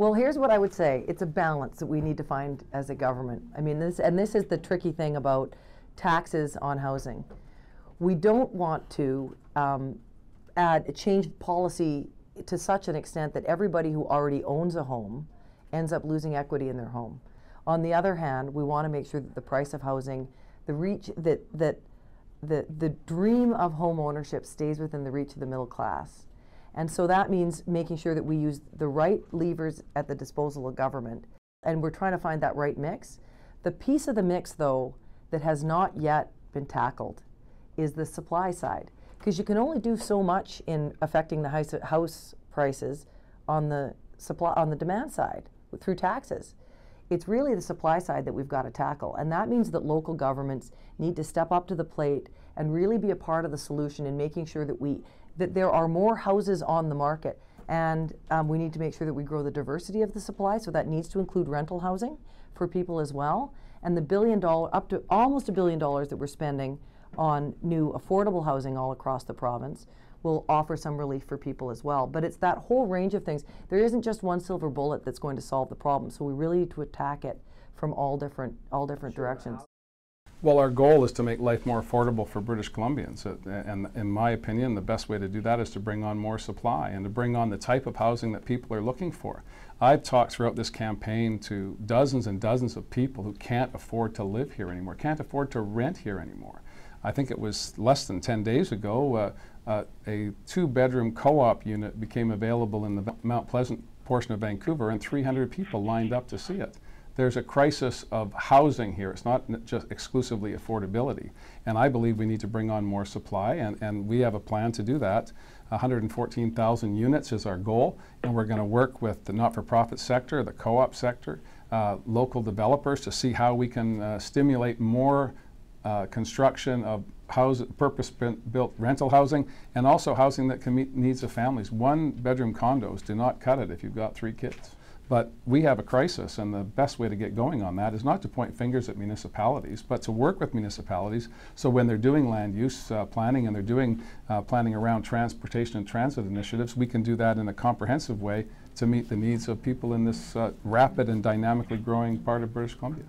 Well, here's what I would say. It's a balance that we need to find as a government. I mean, this is the tricky thing about taxes on housing. We don't want to change policy to such an extent that everybody who already owns a home ends up losing equity in their home. On the other hand, we want to make sure that the price of housing, the dream of home ownership stays within the reach of the middle class. And so that means making sure that we use the right levers at the disposal of government. And we're trying to find that right mix. The piece of the mix, though, that has not yet been tackled is the supply side. Because you can only do so much in affecting the house prices on the demand side through taxes. It's really the supply side that we've got to tackle. And that means that local governments need to step up to the plate and really be a part of the solution in making sure that there are more houses on the market. And we need to make sure that we grow the diversity of the supply, so that needs to include rental housing for people as well. And the up to almost $1 billion that we're spending on new affordable housing all across the province will offer some relief for people as well. But it's that whole range of things. There isn't just one silver bullet that's going to solve the problem, so we really need to attack it from all different directions. Well, our goal is to make life more affordable for British Columbians, and in my opinion, the best way to do that is to bring on more supply and to bring on the type of housing that people are looking for. I've talked throughout this campaign to dozens and dozens of people who can't afford to live here anymore, can't afford to rent here anymore. I think it was less than 10 days ago, a 2-bedroom co-op unit became available in the Mount Pleasant portion of Vancouver, and 300 people lined up to see it. There's a crisis of housing here. It's not just exclusively affordability. And I believe we need to bring on more supply, and we have a plan to do that. 114,000 units is our goal, and we're going to work with the not-for-profit sector, the co-op sector, local developers to see how we can stimulate more construction of purpose-built rental housing, and also housing that can meet needs of families. 1-bedroom condos do not cut it if you've got 3 kids. But we have a crisis, and the best way to get going on that is not to point fingers at municipalities, but to work with municipalities so when they're doing land use planning and they're doing planning around transportation and transit initiatives, we can do that in a comprehensive way to meet the needs of people in this rapid and dynamically growing part of British Columbia.